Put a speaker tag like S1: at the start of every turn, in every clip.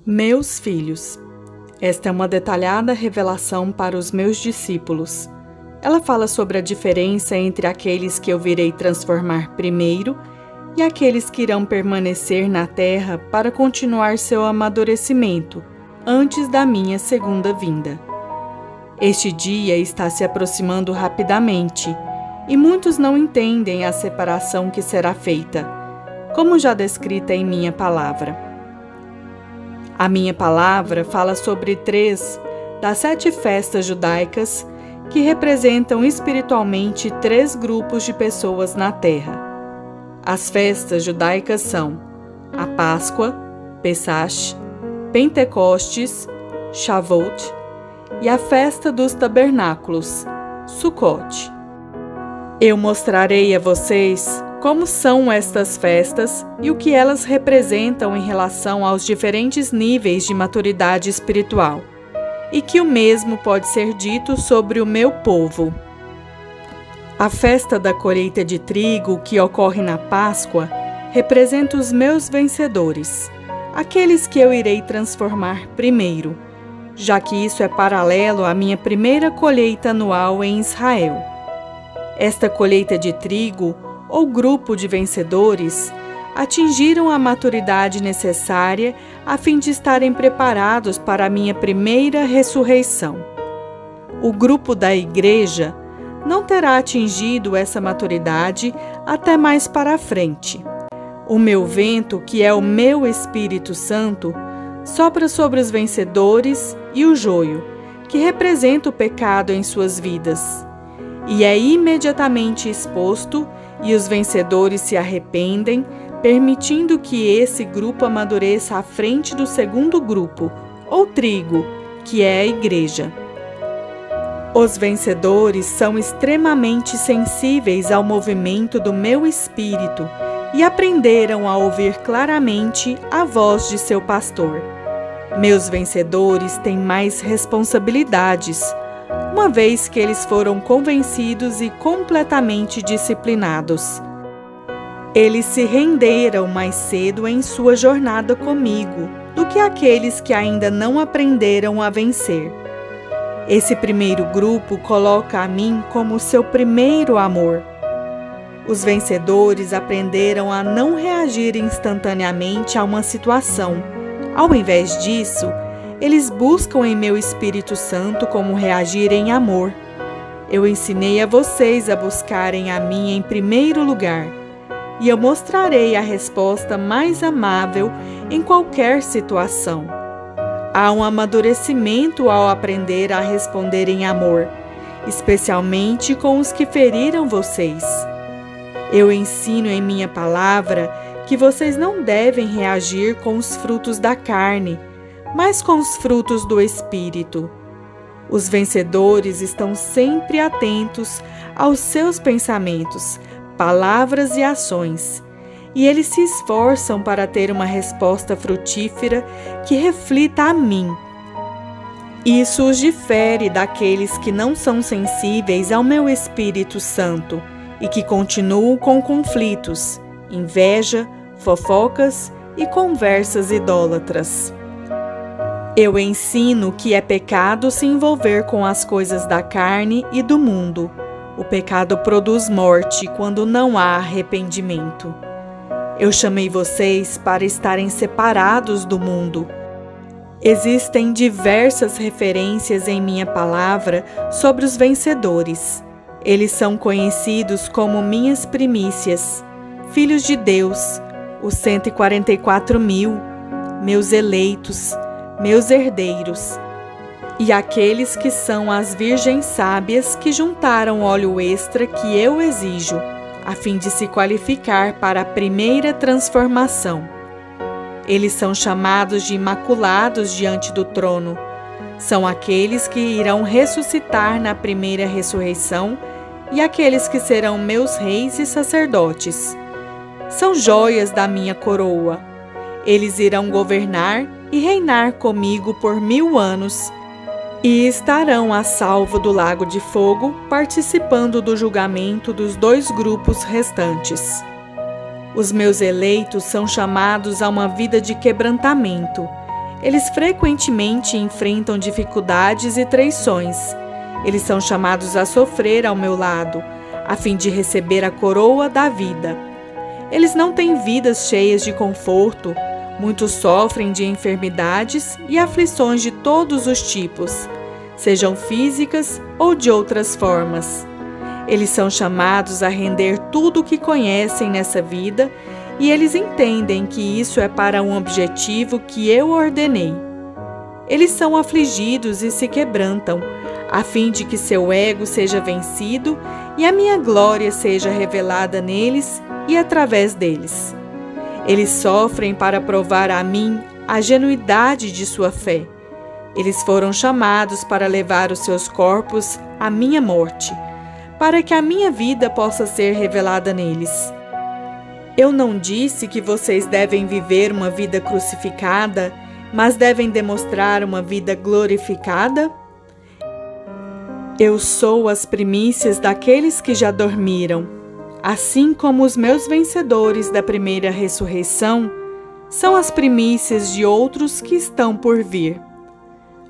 S1: Meus filhos. Esta é uma detalhada revelação para os meus discípulos. Ela fala sobre a diferença entre aqueles que eu virei transformar primeiro e aqueles que irão permanecer na terra para continuar seu amadurecimento antes da minha segunda vinda. Este dia está se aproximando rapidamente e muitos não entendem a separação que será feita, como já descrita em minha palavra. A minha palavra fala sobre 3 das 7 festas judaicas que representam espiritualmente 3 grupos de pessoas na Terra. As festas judaicas são a Páscoa, Pesach, Pentecostes, Shavuot e a festa dos tabernáculos, Sukkot. Eu mostrarei a vocês como são estas festas e o que elas representam em relação aos diferentes níveis de maturidade espiritual, e que o mesmo pode ser dito sobre o meu povo. A festa da colheita de trigo, que ocorre na Páscoa, representa os meus vencedores, aqueles que eu irei transformar primeiro, já que isso é paralelo à minha primeira colheita anual em Israel. Esta colheita de trigo, ou grupo de vencedores, atingiram a maturidade necessária a fim de estarem preparados para a minha primeira ressurreição. O grupo da igreja não terá atingido essa maturidade até mais para a frente. O meu vento, que é o meu Espírito Santo, sopra sobre os vencedores e o joio, que representa o pecado em suas vidas, e é imediatamente exposto, e os vencedores se arrependem, permitindo que esse grupo amadureça à frente do segundo grupo, ou trigo, que é a igreja. Os vencedores são extremamente sensíveis ao movimento do meu espírito e aprenderam a ouvir claramente a voz de seu pastor. Meus vencedores têm mais responsabilidades, uma vez que eles foram convencidos e completamente disciplinados. Eles se renderam mais cedo em sua jornada comigo do que aqueles que ainda não aprenderam a vencer. Esse primeiro grupo coloca a mim como seu primeiro amor. Os vencedores aprenderam a não reagir instantaneamente a uma situação. Ao invés disso, eles buscam em meu Espírito Santo como reagir em amor. Eu ensinei a vocês a buscarem a mim em primeiro lugar, e eu mostrarei a resposta mais amável em qualquer situação. Há um amadurecimento ao aprender a responder em amor, especialmente com os que feriram vocês. Eu ensino em minha palavra que vocês não devem reagir com os frutos da carne, mas com os frutos do Espírito. Os vencedores estão sempre atentos aos seus pensamentos, palavras e ações, e eles se esforçam para ter uma resposta frutífera que reflita a mim. Isso os difere daqueles que não são sensíveis ao meu Espírito Santo e que continuam com conflitos, inveja, fofocas e conversas idólatras. Eu ensino que é pecado se envolver com as coisas da carne e do mundo. O pecado produz morte quando não há arrependimento. Eu chamei vocês para estarem separados do mundo. Existem diversas referências em minha palavra sobre os vencedores. Eles são conhecidos como minhas primícias, filhos de Deus, os 144.000, meus eleitos, meus herdeiros, e aqueles que são as virgens sábias que juntaram óleo extra que eu exijo, a fim de se qualificar para a primeira transformação. Eles são chamados de imaculados diante do trono. São aqueles que irão ressuscitar na primeira ressurreição e aqueles que serão meus reis e sacerdotes. São joias da minha coroa. Eles irão governar e reinar comigo por 1000 anos, e estarão a salvo do lago de fogo, participando do julgamento dos 2 grupos restantes. Os meus eleitos são chamados a uma vida de quebrantamento. Eles frequentemente enfrentam dificuldades e traições. Eles são chamados a sofrer ao meu lado, a fim de receber a coroa da vida. Eles não têm vidas cheias de conforto. Muitos sofrem de enfermidades e aflições de todos os tipos, sejam físicas ou de outras formas. Eles são chamados a render tudo o que conhecem nessa vida e eles entendem que isso é para um objetivo que eu ordenei. Eles são afligidos e se quebrantam, a fim de que seu ego seja vencido e a minha glória seja revelada neles e através deles. Eles sofrem para provar a mim a genuidade de sua fé. Eles foram chamados para levar os seus corpos à minha morte, para que a minha vida possa ser revelada neles. Eu não disse que vocês devem viver uma vida crucificada, mas devem demonstrar uma vida glorificada? Eu sou as primícias daqueles que já dormiram, assim como os meus vencedores da primeira ressurreição são as primícias de outros que estão por vir.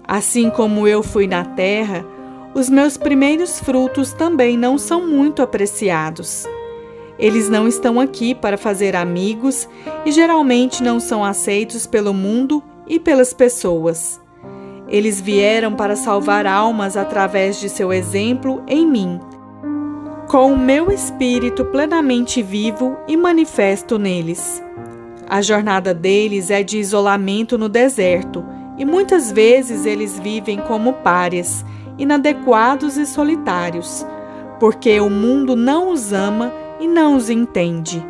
S1: Assim como eu fui na terra, os meus primeiros frutos também não são muito apreciados. Eles não estão aqui para fazer amigos e geralmente não são aceitos pelo mundo e pelas pessoas. Eles vieram para salvar almas através de seu exemplo em mim, com o meu espírito plenamente vivo e manifesto neles. A jornada deles é de isolamento no deserto e muitas vezes eles vivem como párias, inadequados e solitários, porque o mundo não os ama e não os entende.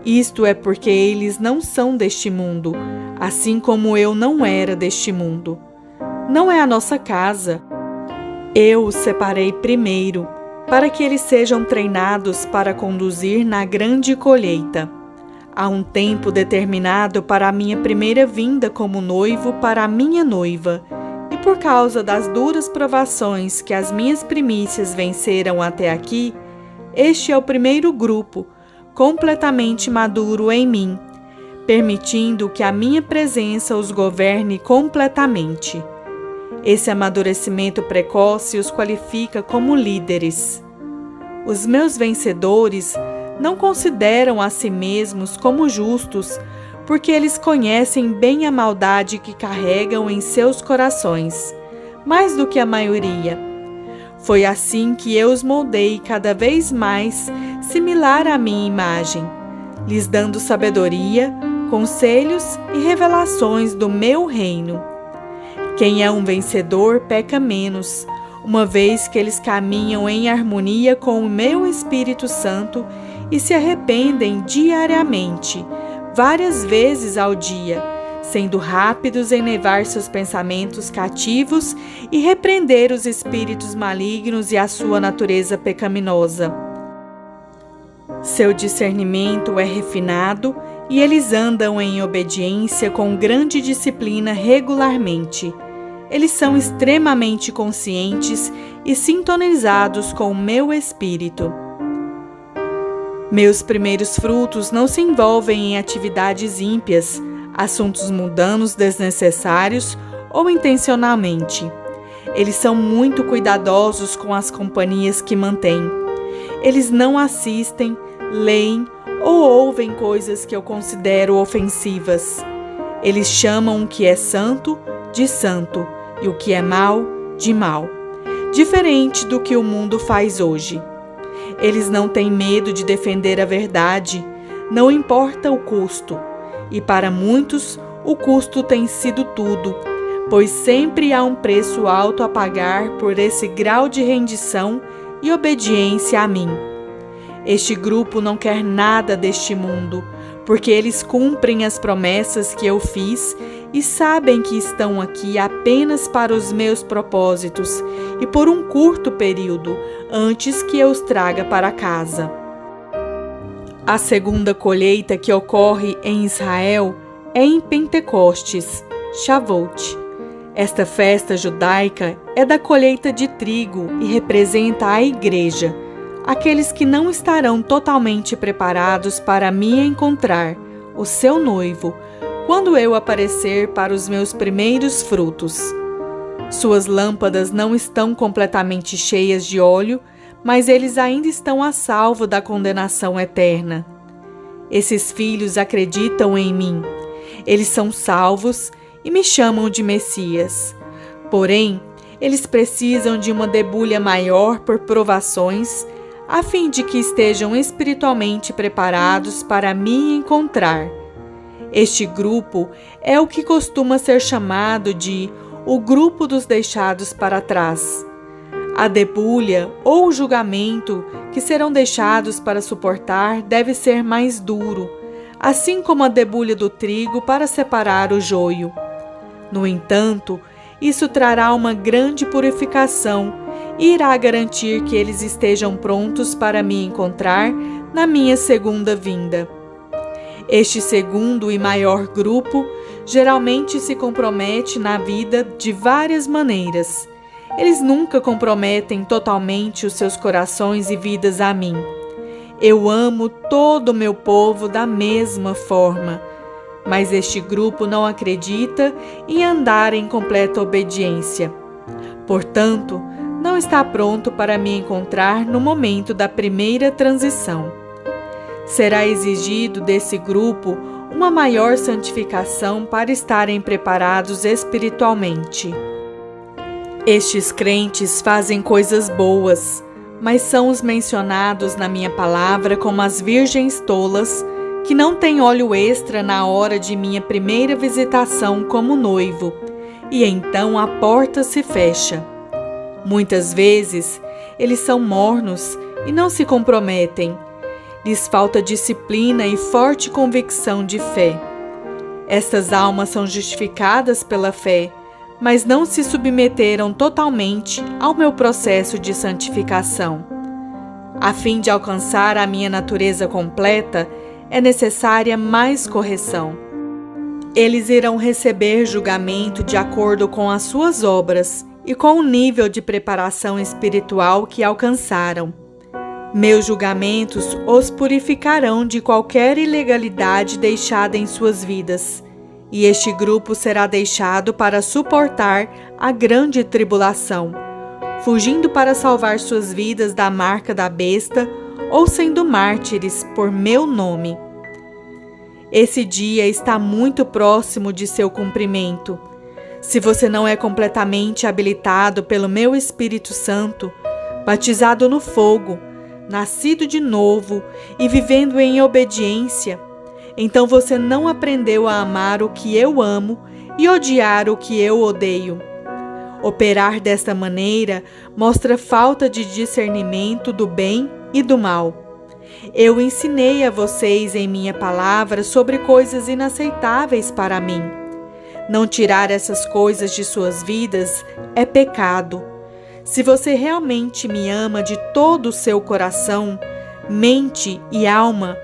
S1: Isto é porque eles não são deste mundo, assim como eu não era deste mundo. Não é a nossa casa. Eu os separei primeiro, para que eles sejam treinados para conduzir na grande colheita. Há um tempo determinado para a minha primeira vinda como noivo para a minha noiva, e por causa das duras provações que as minhas primícias venceram até aqui, este é o primeiro grupo, completamente maduro em mim, permitindo que a minha presença os governe completamente. Esse amadurecimento precoce os qualifica como líderes. Os meus vencedores não consideram a si mesmos como justos, porque eles conhecem bem a maldade que carregam em seus corações, mais do que a maioria. Foi assim que eu os moldei cada vez mais similar à minha imagem, lhes dando sabedoria, conselhos e revelações do meu reino. Quem é um vencedor peca menos, uma vez que eles caminham em harmonia com o meu Espírito Santo e se arrependem diariamente, várias vezes ao dia, sendo rápidos em levar seus pensamentos cativos e repreender os espíritos malignos e a sua natureza pecaminosa. Seu discernimento é refinado e eles andam em obediência com grande disciplina regularmente. Eles são extremamente conscientes e sintonizados com o meu espírito. Meus primeiros frutos não se envolvem em atividades ímpias, assuntos mundanos desnecessários ou intencionalmente. Eles são muito cuidadosos com as companhias que mantêm. Eles não assistem, leem ou ouvem coisas que eu considero ofensivas. Eles chamam o que é santo de santo e o que é mal de mal, diferente do que o mundo faz hoje. Eles não têm medo de defender a verdade, não importa o custo. E para muitos, o custo tem sido tudo, pois sempre há um preço alto a pagar por esse grau de rendição e obediência a mim. Este grupo não quer nada deste mundo, porque eles cumprem as promessas que eu fiz e sabem que estão aqui apenas para os meus propósitos e por um curto período, antes que eu os traga para casa. A segunda colheita que ocorre em Israel é em Pentecostes, Shavuot. Esta festa judaica é da colheita de trigo e representa a igreja, aqueles que não estarão totalmente preparados para me encontrar, o seu noivo, quando eu aparecer para os meus primeiros frutos. Suas lâmpadas não estão completamente cheias de óleo, mas eles ainda estão a salvo da condenação eterna. Esses filhos acreditam em mim. Eles são salvos e me chamam de Messias. Porém, eles precisam de uma debulha maior por provações, a fim de que estejam espiritualmente preparados para me encontrar. Este grupo é o que costuma ser chamado de o grupo dos deixados para trás. A debulha ou o julgamento que serão deixados para suportar deve ser mais duro, assim como a debulha do trigo para separar o joio. No entanto, isso trará uma grande purificação e irá garantir que eles estejam prontos para me encontrar na minha segunda vinda. Este segundo e maior grupo geralmente se compromete na vida de várias maneiras. Eles nunca comprometem totalmente os seus corações e vidas a mim. Eu amo todo o meu povo da mesma forma, mas este grupo não acredita em andar em completa obediência. Portanto, não está pronto para me encontrar no momento da primeira transição. Será exigido desse grupo uma maior santificação para estarem preparados espiritualmente. Estes crentes fazem coisas boas, mas são os mencionados na minha palavra como as virgens tolas, que não têm óleo extra na hora de minha primeira visitação como noivo, e então a porta se fecha. Muitas vezes, eles são mornos e não se comprometem. Lhes falta disciplina e forte convicção de fé. Estas almas são justificadas pela fé, mas não se submeteram totalmente ao meu processo de santificação. A fim de alcançar a minha natureza completa, é necessária mais correção. Eles irão receber julgamento de acordo com as suas obras e com o nível de preparação espiritual que alcançaram. Meus julgamentos os purificarão de qualquer ilegalidade deixada em suas vidas, e este grupo será deixado para suportar a grande tribulação, fugindo para salvar suas vidas da marca da besta ou sendo mártires por meu nome. Esse dia está muito próximo de seu cumprimento. Se você não é completamente habilitado pelo meu Espírito Santo, batizado no fogo, nascido de novo e vivendo em obediência, então você não aprendeu a amar o que eu amo e odiar o que eu odeio. Operar desta maneira mostra falta de discernimento do bem e do mal. Eu ensinei a vocês em minha palavra sobre coisas inaceitáveis para mim. Não tirar essas coisas de suas vidas é pecado. Se você realmente me ama de todo o seu coração, mente e alma,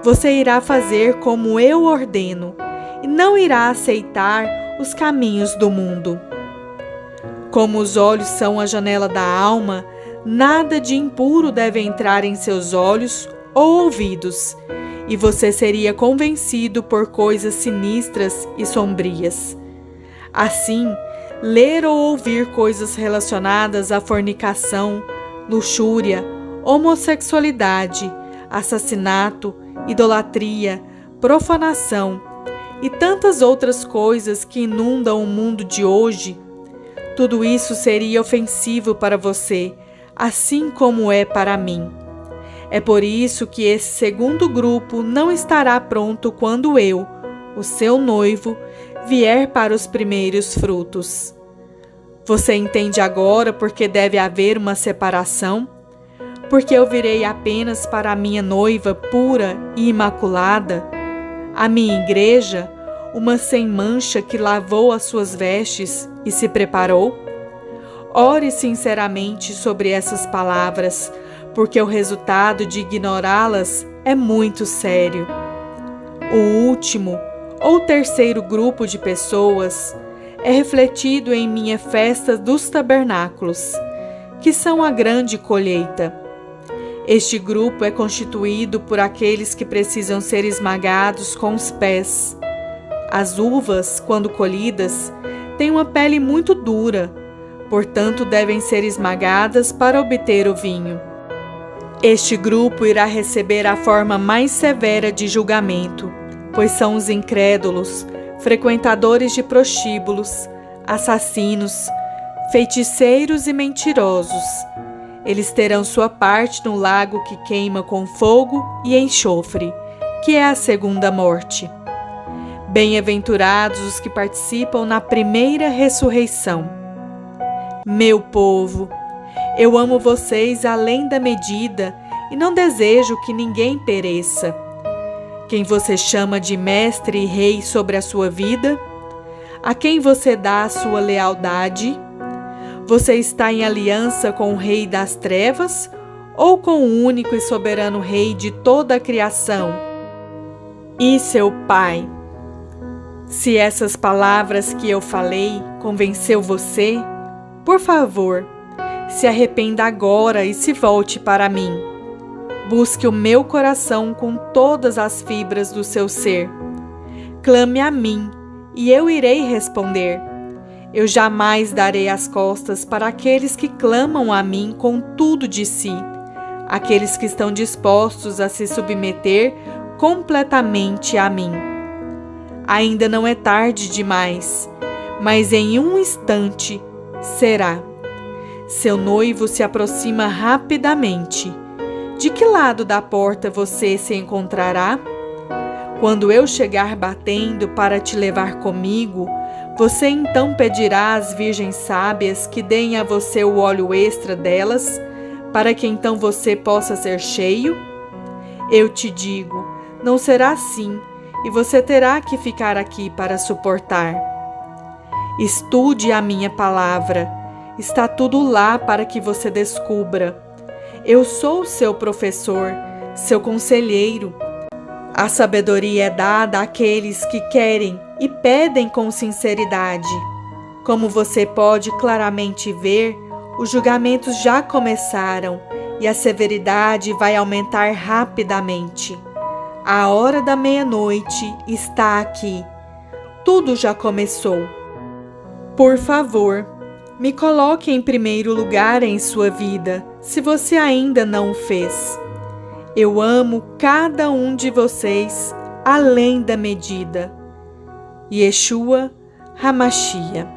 S1: você irá fazer como eu ordeno e não irá aceitar os caminhos do mundo. Como os olhos são a janela da alma, nada de impuro deve entrar em seus olhos ou ouvidos, e você seria convencido por coisas sinistras e sombrias. Assim, ler ou ouvir coisas relacionadas à fornicação, luxúria, homossexualidade, assassinato, idolatria, profanação e tantas outras coisas que inundam o mundo de hoje, tudo isso seria ofensivo para você, assim como é para mim. É por isso que esse segundo grupo não estará pronto quando eu, o seu noivo, vier para os primeiros frutos. Você entende agora porque deve haver uma separação? Porque eu virei apenas para a minha noiva pura e imaculada, a minha igreja, uma sem mancha que lavou as suas vestes e se preparou? Ore sinceramente sobre essas palavras, porque o resultado de ignorá-las é muito sério. O último ou terceiro grupo de pessoas é refletido em minha festa dos tabernáculos, que são a grande colheita. Este grupo é constituído por aqueles que precisam ser esmagados com os pés, As uvas, quando colhidas, têm uma pele muito dura, portanto devem ser esmagadas para obter o vinho. Este grupo irá receber a forma mais severa de julgamento, pois são os incrédulos, frequentadores de prostíbulos, assassinos, feiticeiros e mentirosos. Eles terão sua parte no lago que queima com fogo e enxofre, que é a segunda morte. Bem-aventurados os que participam na primeira ressurreição. Meu povo, eu amo vocês além da medida e não desejo que ninguém pereça. Quem você chama de mestre e rei sobre a sua vida? A quem você dá a sua lealdade? Você está em aliança com o Rei das Trevas ou com o único e soberano Rei de toda a criação e seu Pai? Se essas palavras que eu falei convenceu você, por favor, se arrependa agora e se volte para mim. Busque o meu coração com todas as fibras do seu ser. Clame a mim e eu irei responder. Eu jamais darei as costas para aqueles que clamam a mim com tudo de si, aqueles que estão dispostos a se submeter completamente a mim. Ainda não é tarde demais, mas em um instante será. Seu noivo se aproxima rapidamente. De que lado da porta você se encontrará? Quando eu chegar batendo para te levar comigo, você então pedirá às virgens sábias que deem a você o óleo extra delas, para que então você possa ser cheio? Eu te digo, não será assim, e você terá que ficar aqui para suportar. Estude a minha palavra, está tudo lá para que você descubra. Eu sou seu professor, seu conselheiro. A sabedoria é dada àqueles que querem e pedem com sinceridade. Como você pode claramente ver, os julgamentos já começaram e a severidade vai aumentar rapidamente. A hora da meia-noite está aqui. Tudo já começou. Por favor, me coloque em primeiro lugar em sua vida, se você ainda não o fez. Eu amo cada um de vocês além da medida. Yeshua HaMashiach.